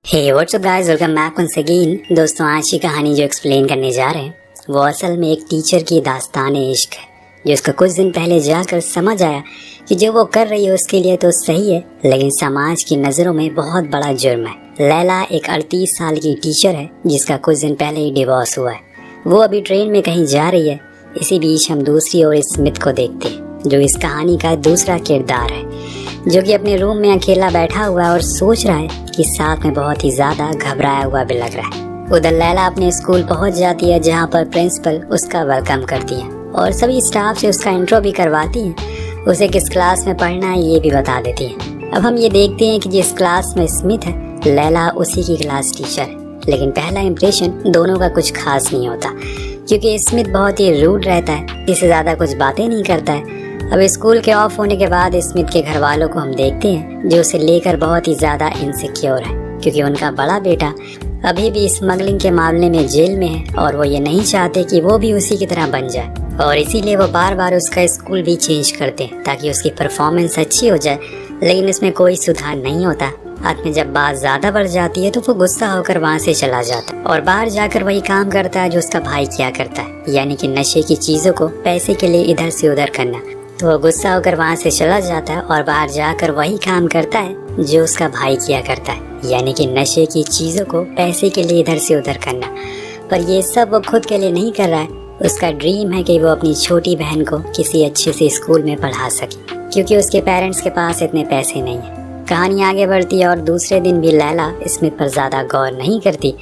हे WhatsApp guys, welcome back once again. दोस्तों, आज की कहानी जो एक्सप्लेन करने जा रहे हैं वो असल में एक टीचर की दास्तान इश्क है, जो उसका कुछ दिन पहले जाकर समझ आया कि जो वो कर रही है उसके लिए तो सही है, लेकिन समाज की नज़रों में बहुत बड़ा जुर्म है। लैला एक 38 साल की टीचर है जिसका कुछ दिन पहले ही डिवोर्स हुआ है। वो अभी ट्रेन में कहीं जा रही है। इसी बीच हम दूसरी ओर स्मिथ को देखते हैं, जो इस कहानी का दूसरा किरदार है, जो कि अपने रूम में अकेला बैठा हुआ है और सोच रहा है कि साथ में बहुत ही ज्यादा घबराया हुआ भी लग रहा है। उधर लैला अपने स्कूल पहुंच जाती है, जहां पर प्रिंसिपल उसका वेलकम करती है और सभी स्टाफ से उसका इंट्रो भी करवाती है। उसे किस क्लास में पढ़ना है ये भी बता देती है। अब हम ये देखते हैं कि जिस क्लास में स्मिथ है, लैला उसी की क्लास टीचर है। लेकिन पहला इम्प्रेशन दोनों का कुछ खास नहीं होता, क्योंकि स्मिथ बहुत ही रूड रहता है, इससे ज्यादा कुछ बातें नहीं करता है। अब स्कूल के ऑफ होने के बाद स्मिथ के घर वालों को हम देखते हैं, जो उसे लेकर बहुत ही ज्यादा इनसिक्योर है, क्योंकि उनका बड़ा बेटा अभी भी स्मगलिंग के मामले में जेल में है और वो ये नहीं चाहते कि वो भी उसी की तरह बन जाए, और इसीलिए वो बार बार उसका स्कूल भी चेंज करते हैं ताकि उसकी परफॉर्मेंस अच्छी हो जाए। लेकिन इसमें कोई सुधार नहीं होता। हाथ में जब बात ज्यादा बढ़ जाती है तो वो गुस्सा होकर वहाँ से चला जाता है और बाहर जाकर वही काम करता है जो उसका भाई किया करता है, यानी कि नशे की चीजों को पैसे के लिए इधर से उधर करना। तो वो गुस्सा होकर वहाँ से चला जाता है और बाहर जाकर वही काम करता है जो उसका भाई किया करता है, यानी कि नशे की चीजों को पैसे के लिए इधर से उधर करना। पर ये सब वो खुद के लिए नहीं कर रहा है। उसका ड्रीम है कि वो अपनी छोटी बहन को किसी अच्छे से स्कूल में पढ़ा सके, क्योंकि उसके पेरेंट्स के पास इतने पैसे नहीं है। कहानी आगे बढ़ती है और दूसरे दिन भी लैला स्मिथ पर ज्यादा गौर नहीं करती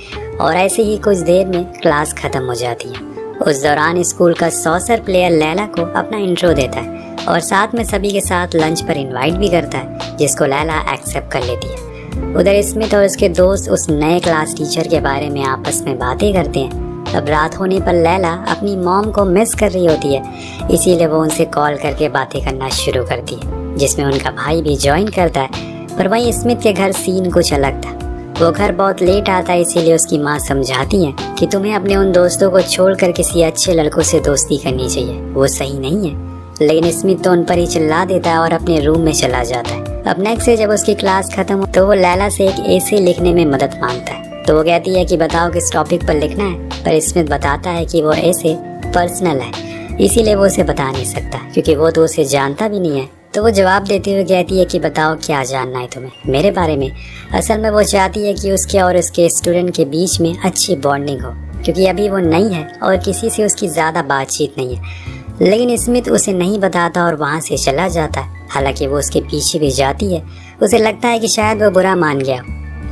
और ऐसे ही कुछ देर में क्लास खत्म हो जाती है। उस दौरान स्कूल का सॉसर प्लेयर लैला को अपना इंट्रो देता है और साथ में सभी के साथ लंच पर इनवाइट भी करता है, जिसको लैला एक्सेप्ट कर लेती है। उधर स्मिथ और उसके दोस्त उस नए क्लास टीचर के बारे में आपस में बातें करते हैं। अब रात होने पर लैला अपनी मॉम को मिस कर रही होती है, इसीलिए वो उनसे कॉल करके बातें करना शुरू करती है, जिसमें उनका भाई भी ज्वाइन करता है। पर वहीं स्मिथ के घर सीन कुछ अलग था। वो घर बहुत लेट आता है, इसीलिए उसकी माँ समझाती है कि तुम्हें अपने उन दोस्तों को छोड़कर किसी अच्छे लड़कों से दोस्ती करनी चाहिए, वो सही नहीं है। लेकिन स्मिथ तो उन पर ही चिल्ला देता है और अपने रूम में चला जाता है। अब नेक्स्ट डे जब उसकी क्लास खत्म हो तो वो लैला से एक ऐसे लिखने में मदद मांगता है। तो वो कहती है कि बताओ किस टॉपिक पर लिखना है, पर स्मिथ बताता है कि वो ऐसे पर्सनल है, इसीलिए वो उसे बता नहीं सकता, क्योंकि वो तो उसे जानता भी नहीं है। तो वो जवाब देते हुए कहती है कि बताओ क्या जानना है तुम्हें मेरे बारे में। असल में वो चाहती है कि उसके और उसके स्टूडेंट के बीच में अच्छी बॉन्डिंग हो, क्योंकि अभी वो नई है और किसी से उसकी ज़्यादा बातचीत नहीं है। लेकिन स्मिथ उसे नहीं बताता और वहाँ से चला जाता है। हालांकि वो उसके पीछे भी जाती है। उसे लगता है कि शायद वो बुरा मान गया,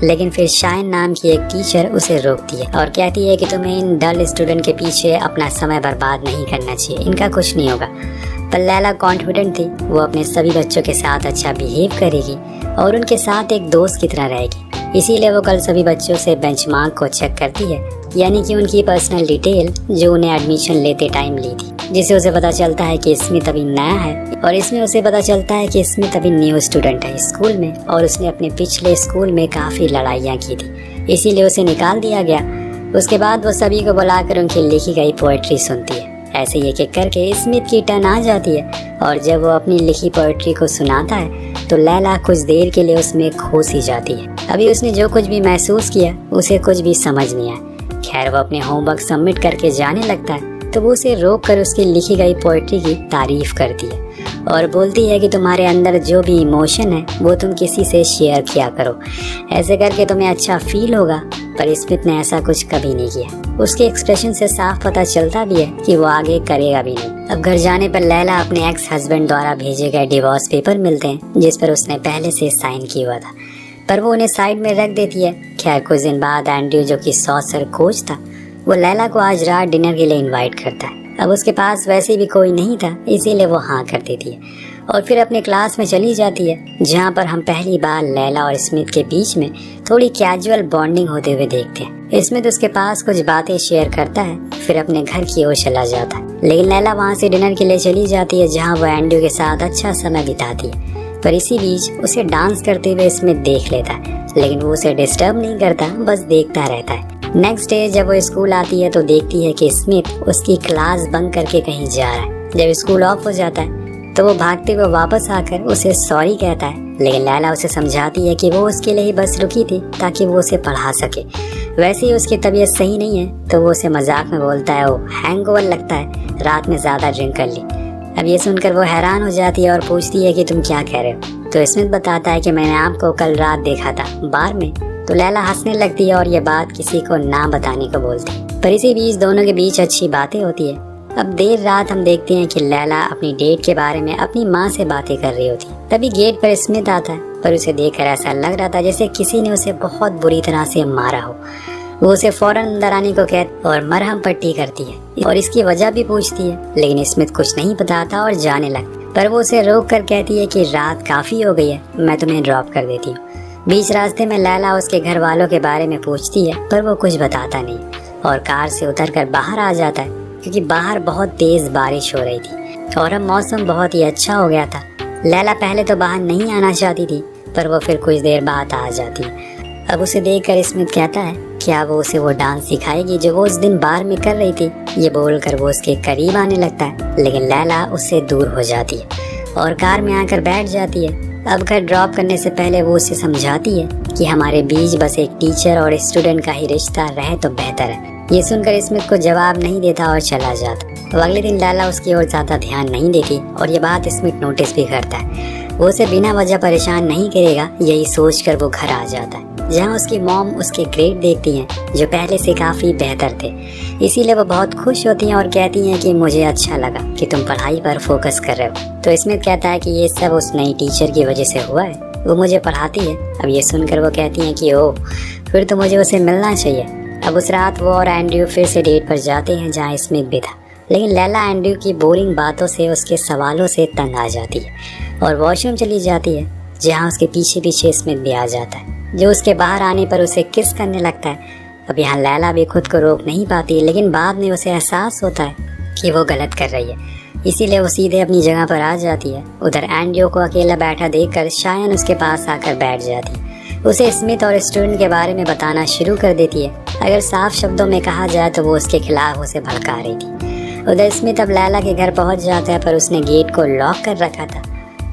लेकिन फिर शाइन नाम की एक टीचर उसे रोकती है और कहती है कि तुम्हें इन डल स्टूडेंट के पीछे अपना समय बर्बाद नहीं करना चाहिए, इनका कुछ नहीं होगा। पर लैला कॉन्फिडेंट थी, वो अपने सभी बच्चों के साथ अच्छा बिहेव करेगी और उनके साथ एक दोस्त की तरह रहेगी। इसीलिए वो कल सभी बच्चों से बेंचमार्क को चेक करती है, यानी कि उनकी पर्सनल डिटेल जो उन्हें एडमिशन लेते टाइम ली थी, जिससे उसे पता चलता है कि स्मिथ अभी नया है और इसमें उसे पता चलता है कि स्मिथ अभी न्यू स्टूडेंट है स्कूल में और उसने अपने पिछले स्कूल में काफ़ी लड़ाइयाँ की थी, इसीलिए उसे निकाल दिया गया। उसके बाद वो सभी को बुलाकर उनकी लिखी गई पोएट्री सुनती है। ऐसे एक एक करके स्मिथ की टर्न आ जाती है और जब वो अपनी लिखी पोएट्री को सुनाता है तो लैला कुछ देर के लिए उसमें खो सी जाती है। अभी उसने जो कुछ भी महसूस किया उसे कुछ भी समझ नहीं आया। खैर, वो अपने होमवर्क सबमिट करके जाने लगता है तो वो उसे रोक कर उसकी लिखी गई पोएट्री की तारीफ करती है और बोलती है कि तुम्हारे अंदर जो भी इमोशन है वो तुम किसी से शेयर किया करो, ऐसे करके तुम्हें अच्छा फील होगा। पर स्मिथ ने ऐसा कुछ कभी नहीं किया। उसके एक्सप्रेशन से साफ पता चलता भी है कि वो आगे करेगा भी नहीं। अब घर जाने पर लैला अपने एक्स हस्बैंड द्वारा भेजे गए डिवोर्स पेपर मिलते हैं, जिस पर उसने पहले से साइन किया हुआ था, पर वो उन्हें साइड में रख देती है। खैर, कुछ दिन बाद एंड्रयू, जो कि सॉसर कोच था, वो लैला को आज रात डिनर के लिए इनवाइट करता है। अब उसके पास वैसे भी कोई नहीं था, इसीलिए वो हाँ कर देती है और फिर अपने क्लास में चली जाती है, जहाँ पर हम पहली बार लैला और स्मिथ के बीच में थोड़ी कैजुअल बॉन्डिंग होते हुए देखते हैं। स्मिथ उसके पास कुछ बातें शेयर करता है, फिर अपने घर की ओर चला जाता है। लेकिन लैला वहाँ से डिनर के लिए चली जाती है, जहाँ वो एंड्रयू के साथ अच्छा समय बिताती है। पर इसी बीच उसे डांस करते हुए स्मिथ देख लेता है, लेकिन वो उसे डिस्टर्ब नहीं करता, बस देखता रहता है। नेक्स्ट डे जब वो स्कूल आती है तो देखती है कि स्मिथ उसकी क्लास बंक करके कहीं जा रहा है। जब स्कूल ऑफ हो जाता है तो वो भागते हुए वापस आकर उसे सॉरी कहता है लेकिन लैला उसे समझाती है कि वो उसके लिए ही बस रुकी थी ताकि वो उसे पढ़ा सके। वैसे ही उसकी तबीयत सही नहीं है तो वो उसे मजाक में बोलता है, वो हैंगओवर लगता है, रात में ज़्यादा ड्रिंक कर ली। अब ये सुनकर वो हैरान हो जाती है और पूछती है कि तुम क्या कह रहे हो। तो स्मिथ बताता है कि मैंने आपको कल रात देखा था बार में। तो लैला हंसने लगती है और ये बात किसी को ना बताने को बोलती है। पर इसी बीच दोनों के बीच अच्छी बातें होती है। अब देर रात हम देखते हैं कि लैला अपनी डेट के बारे में अपनी माँ से बातें कर रही होती है। तभी गेट पर स्मिथ आता है, पर उसे देखकर ऐसा लग रहा था जैसे किसी ने उसे बहुत बुरी तरह से मारा हो। वो उसे फौरन अंदर आने को कहती और मरहम पट्टी करती है और इसकी वजह भी पूछती है, लेकिन स्मिथ कुछ नहीं बताता और जाने लगता। पर वो उसे रोक कर कहती है कि रात काफी हो गई है, मैं तुम्हें ड्रॉप कर देती हूँ। बीच रास्ते में लैला उसके घर वालों के बारे में पूछती है, पर वो कुछ बताता नहीं और कार से उतरकर बाहर आ जाता है, क्योंकि बाहर बहुत तेज बारिश हो रही थी और अब मौसम बहुत ही अच्छा हो गया था। लैला पहले तो बाहर नहीं आना चाहती थी, पर वो फिर कुछ देर बाद आ जाती है। अब उसे देखकर स्मिथ कहता है क्या वो उसे वो डांस सिखाएगी जो वो उस दिन बार में कर रही थी। ये बोलकर वो उसके करीब आने लगता है, लेकिन लैला उससे दूर हो जाती है और कार में आकर बैठ जाती है। अब घर ड्रॉप करने से पहले वो उसे समझाती है कि हमारे बीच बस एक टीचर और स्टूडेंट का ही रिश्ता रहे तो बेहतर है। ये सुनकर स्मिथ को जवाब नहीं देता और चला जाता। तो अगले दिन लैला उसकी ओर ज्यादा ध्यान नहीं देती और ये बात स्मिथ नोटिस भी करता है। वो उसे बिना वजह परेशान नहीं करेगा, यही सोचकर वो घर आ जाता है, जहाँ उसकी मॉम उसके ग्रेड देखती हैं जो पहले से काफी बेहतर थे। इसीलिए वो बहुत खुश होती हैं और कहती हैं कि मुझे अच्छा लगा कि तुम पढ़ाई पर फोकस कर रहे हो। तो स्मिथ कहता है कि ये सब उस नई टीचर की वजह से हुआ है, वो मुझे पढ़ाती है। अब ये सुनकर वो कहती हैं कि ओह, फिर तो मुझे उसे मिलना चाहिए। अब उस रात वो और एंड्रयू फिर से डेट पर जाते हैं जहाँ स्मिथ भी था, लेकिन लैला एंड्रयू की बोरिंग बातों से, उसके सवालों से तंग आ जाती है और वॉशरूम चली जाती है, जहाँ उसके पीछे पीछे स्मिथ भी आ जाता है, जो उसके बाहर आने पर उसे किस करने लगता है। अब यहाँ लैला भी खुद को रोक नहीं पाती, लेकिन बाद में उसे एहसास होता है कि वो गलत कर रही है, इसीलिए वो सीधे अपनी जगह पर आ जाती है। उधर एंड्रयू को अकेला बैठा देखकर शायन उसके पास आकर बैठ जाती है। उसे स्मिथ और स्टूडेंट के बारे में बताना शुरू कर देती है। अगर साफ शब्दों में कहा जाए तो वो उसके खिलाफ उसे भड़का रही थी। उधर स्मिथ अब लैला के घर पहुंच जाता है, पर उसने गेट को लॉक कर रखा था।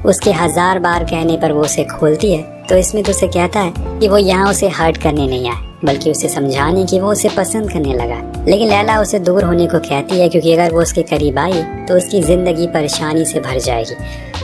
उसके 1000 बार कहने पर वो उसे खोलती है। तो स्मिथ उसे कहता है कि वो यहाँ उसे हर्ट करने नहीं आए, बल्कि उसे समझाने कि वो उसे पसंद करने लगा। लेकिन लैला उसे दूर होने को कहती है, क्योंकि अगर वो उसके करीब आई तो उसकी जिंदगी परेशानी से भर जाएगी,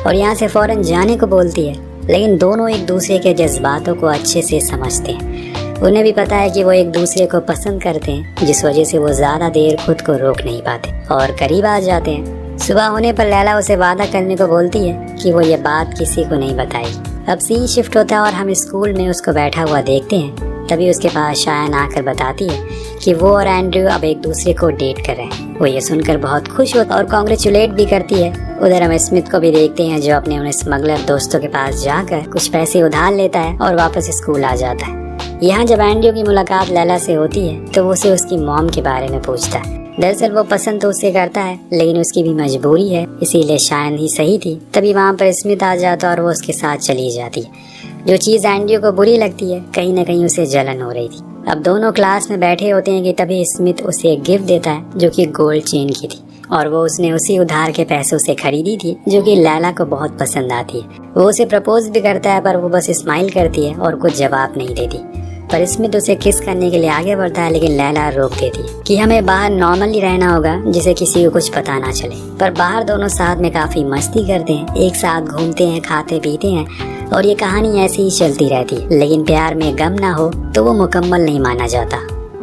और यहाँ से फौरन जाने को बोलती है। लेकिन दोनों एक दूसरे के जज्बातों को अच्छे से समझते हैं। उन्हें भी पता है कि वो एक दूसरे को पसंद करते हैं, जिस वजह से वो ज्यादा देर खुद को रोक नहीं पाते और करीब आ जाते हैं। सुबह होने पर लैला उसे वादा करने को बोलती है कि वो ये बात किसी को नहीं बताएगी। अब सीन शिफ्ट होता है और हम स्कूल में उसको बैठा हुआ देखते हैं। तभी उसके पास शायन आकर बताती है कि वो और एंड्रयू अब एक दूसरे को डेट कर रहे हैं। वो ये सुनकर बहुत खुश होता और कॉन्ग्रेचुलेट भी करती है। उधर हम स्मिथ को भी देखते हैं, जो अपने उन स्मगलर दोस्तों के पास जाकर कुछ पैसे उधार लेता है और वापस स्कूल आ जाता है। यहाँ जब एंड्रयू की मुलाकात लैला से होती है तो वो उसे उसकी मॉम के बारे में पूछता है। दरअसल वो पसंद तो उसे करता है, लेकिन उसकी भी मजबूरी है, इसीलिए शायन ही सही थी। तभी वहाँ पर स्मिथ आ जाता और वो उसके साथ चली जाती है। जो चीज एंड्रयू को बुरी लगती है, कहीं न कहीं उसे जलन हो रही थी। अब दोनों क्लास में बैठे होते हैं कि तभी स्मिथ उसे एक गिफ्ट देता है, जो कि गोल्ड चेन की थी, और वो उसने उसी उधार के पैसों से खरीदी थी, जो कि लैला को बहुत पसंद आती है। वो उसे प्रपोज भी करता है, पर वो बस स्माइल करती है और कुछ जवाब नहीं देती। पर स्मिथ उसे किस करने के लिए आगे बढ़ता है, लेकिन लैला रोक देती है कि हमें बाहर नॉर्मली रहना होगा, जिसे किसी को कुछ पता ना चले। पर बाहर दोनों साथ में काफी मस्ती करते हैं, एक साथ घूमते हैं, खाते पीते हैं, और ये कहानी ऐसी ही चलती रहती है। लेकिन प्यार में गम ना हो तो वो मुकम्मल नहीं माना जाता।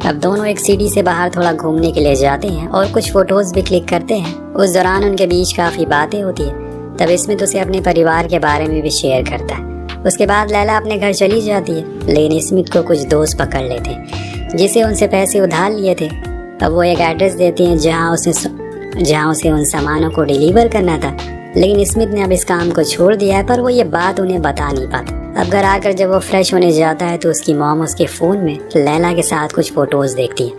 अब दोनों एक सीढ़ी से बाहर थोड़ा घूमने के लिए जाते हैं और कुछ फोटोज भी क्लिक करते हैं। उस दौरान उनके बीच काफी बातें होती है। तब स्मिथ उसे अपने परिवार के बारे में भी शेयर करता है। उसके बाद लैला अपने घर चली जाती है, लेकिन स्मिथ को कुछ दोस्त पकड़ लेते हैं, जिसे उनसे पैसे उधार लिए थे। अब वो एक एड्रेस देते हैं जहाँ उसे उन सामानों को डिलीवर करना था, लेकिन स्मिथ ने अब इस काम को छोड़ दिया है, पर वो ये बात उन्हें बता नहीं पाता। अब घर आकर जब वो फ्रेश होने जाता है तो उसकी मॉम उसके फोन में लैला के साथ कुछ फोटोज देखती है,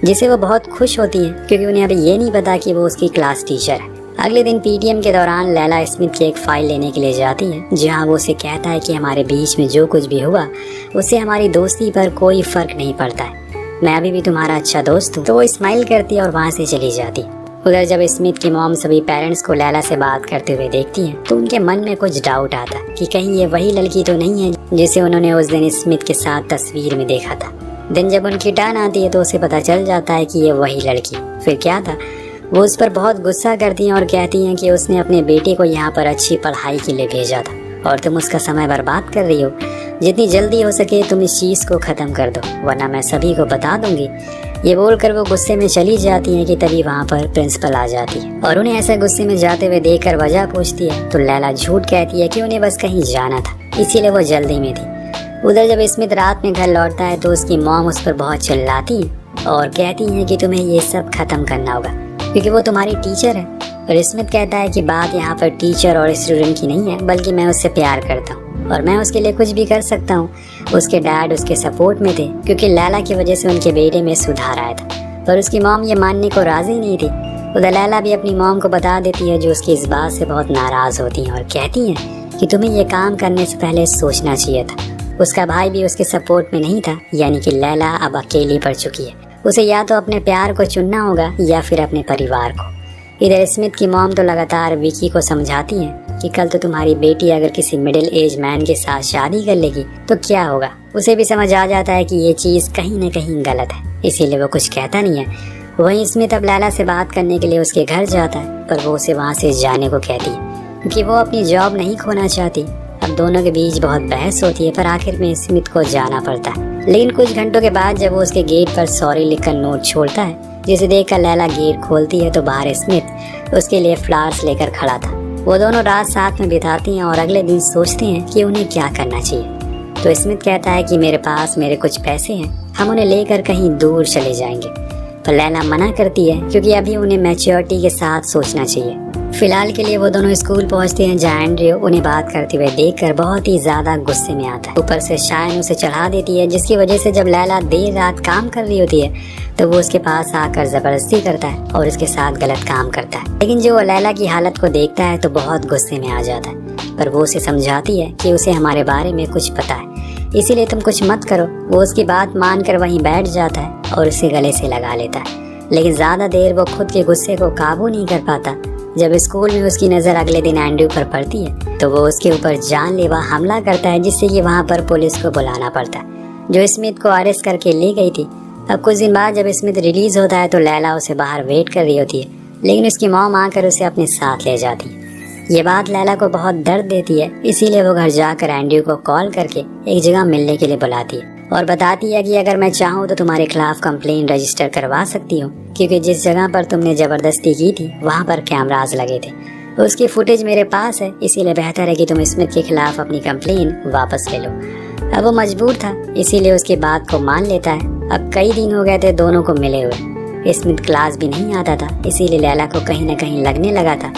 जिससे वो बहुत खुश होती है, क्योंकि उन्हें अभी ये नहीं पता कि वो उसकी क्लास टीचर है। अगले दिन पीटीएम के दौरान लैला स्मिथ की एक फाइल लेने के लिए जाती है, जहाँ वो उसे कहता है कि हमारे बीच में जो कुछ भी हुआ उससे हमारी दोस्ती पर कोई फर्क नहीं पड़ता है, मैं अभी भी तुम्हारा अच्छा दोस्त हूँ। तो वो स्माइल करती है और वहाँ से चली जाती है। उधर जब स्मिथ की मॉम सभी पेरेंट्स को लैला से बात करते हुए देखती है तो उनके मन में कुछ डाउट आता कि कहीं ये वही लड़की तो नहीं है जिसे उन्होंने उस दिन स्मिथ के साथ तस्वीर में देखा था। दिन जब उनकी टर्न आती है तो उसे पता चल जाता है कि ये वही लड़की। फिर क्या था, वो उस पर बहुत गुस्सा करती हैं और कहती हैं कि उसने अपने बेटे को यहाँ पर अच्छी पढ़ाई के लिए भेजा था और तुम उसका समय बर्बाद कर रही हो। जितनी जल्दी हो सके तुम इस चीज़ को ख़त्म कर दो वरना मैं सभी को बता दूंगी। ये बोलकर वो गुस्से में चली जाती हैं कि तभी वहाँ पर प्रिंसिपल आ जाती है और उन्हें ऐसे गुस्से में जाते हुए देखकर वजह पूछती है तो लैला झूठ कहती है कि उन्हें बस कहीं जाना था, इसीलिए वो जल्दी में थी। उधर जब स्मिथ रात में घर लौटता है तो उसकी मॉम उस पर बहुत चिल्लाती है और कहती है कि तुम्हें ये सब खत्म करना होगा क्योंकि वो तुम्हारी टीचर है। और स्मिथ कहता है कि बात यहाँ पर टीचर और स्टूडेंट की नहीं है बल्कि मैं उससे प्यार करता हूँ और मैं उसके लिए कुछ भी कर सकता हूँ। उसके डैड उसके सपोर्ट में थे क्योंकि लैला की वजह से उनके बेटे में सुधार आया था, पर उसकी मॉम ये मानने को राजी नहीं थी। उधर लैला भी अपनी मॉम को बता देती है जो उसकी इस बात से बहुत नाराज होती हैं और कहती हैं कि तुम्हें ये काम करने से पहले सोचना चाहिए था। उसका भाई भी उसके सपोर्ट में नहीं था, यानी कि लैला अब अकेली पड़ चुकी है। उसे या तो अपने प्यार को चुनना होगा या फिर अपने परिवार को। इधर स्मिथ की मॉम तो लगातार विकी को समझाती हैं कि कल तो तुम्हारी बेटी अगर किसी मिडिल एज मैन के साथ शादी कर लेगी तो क्या होगा। उसे भी समझ आ जाता है कि ये चीज़ कहीं न कहीं गलत है, इसीलिए वो कुछ कहता नहीं है। वहीं स्मिथ अब लैला से बात करने के लिए उसके घर जाता है पर वो उसे वहाँ से जाने को कहती है क्योंकि वो अपनी जॉब नहीं खोना चाहती। अब दोनों के बीच बहुत बहस होती है पर आखिर में स्मिथ को जाना पड़ता है। लेकिन कुछ घंटों के बाद जब वो उसके गेट पर सॉरी लिखकर नोट छोड़ता है जिसे देखकर लैला गेट खोलती है तो बाहर स्मिथ उसके लिए फ्लावर्स लेकर खड़ा था। वो दोनों रात साथ में बिताती हैं और अगले दिन सोचते हैं कि उन्हें क्या करना चाहिए। तो स्मिथ कहता है कि मेरे पास मेरे कुछ पैसे हैं, हम उन्हें लेकर कहीं दूर चले जाएंगे। पर लैला मना करती है क्योंकि अभी उन्हें मैच्योरिटी के साथ सोचना चाहिए। फिलहाल के लिए वो दोनों स्कूल पहुंचते हैं जहाँ एंड्रयू उन्हें बात करते हुए देखकर बहुत ही ज्यादा गुस्से में आता है। ऊपर से शायन उसे चढ़ा देती है जिसकी वजह से जब लैला देर रात काम कर रही होती है तो वो उसके पास आकर जबरदस्ती करता है और उसके साथ गलत काम करता है। लेकिन जो लैला की हालत को देखता है तो बहुत गुस्से में आ जाता है, पर वो उसे समझाती है कि उसे हमारे बारे में कुछ पता है, इसीलिए तुम कुछ मत करो। वो उसकी बात मानकर वहीं बैठ जाता है और उसे गले से लगा लेता है। लेकिन ज्यादा देर वो खुद के गुस्से को काबू नहीं कर पाता। जब स्कूल में उसकी नजर अगले दिन एंड्रयू पर पड़ती है तो वो उसके ऊपर जानलेवा हमला करता है जिससे कि वहाँ पर पुलिस को बुलाना पड़ता है जो स्मिथ को अरेस्ट करके ले गई थी। अब कुछ दिन बाद जब स्मिथ रिलीज होता है तो लैला उसे बाहर वेट कर रही होती है, लेकिन उसकी मॉम आकर उसे अपने साथ ले जाती है। ये बात लैला को बहुत दर्द देती है, इसीलिए वो घर जाकर एंड्रयू को कॉल करके एक जगह मिलने के लिए बुलाती है और बताती है कि अगर मैं चाहूँ तो तुम्हारे खिलाफ कंप्लेन रजिस्टर करवा सकती हूँ क्योंकि जिस जगह पर तुमने जबरदस्ती की थी वहाँ पर कैमराज लगे थे, उसकी फुटेज मेरे पास है, इसीलिए बेहतर है कि तुम स्मिथ के खिलाफ अपनी कंप्लेन वापस ले लो। अब वो मजबूर था इसीलिए उसकी बात को मान लेता है। अब कई दिन हो गए थे दोनों को मिले हुए। स्मिथ क्लास भी नहीं आता था, इसीलिए लैला को कहीं न कहीं लगने लगा था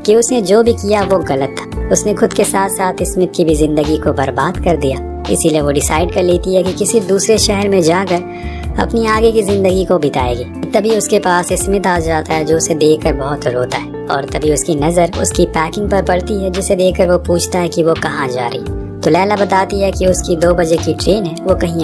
कि उसने जो भी किया वो गलत था। उसने खुद के साथ साथ स्मिथ की भी जिंदगी को बर्बाद कर दिया, इसीलिए वो डिसाइड कर लेती है कि किसी दूसरे शहर में जाकर अपनी आगे की जिंदगी को बिताएगी। तभी उसके पास स्मिथ आ जाता है जो उसे देखकर बहुत रोता है और तभी उसकी नजर उसकी पैकिंग पर पड़ती है जिसे देखकर वो पूछता है कि वो कहाँ जा रही है। तो लैला बताती है कि उसकी 2 बजे की ट्रेन है, वो कहीं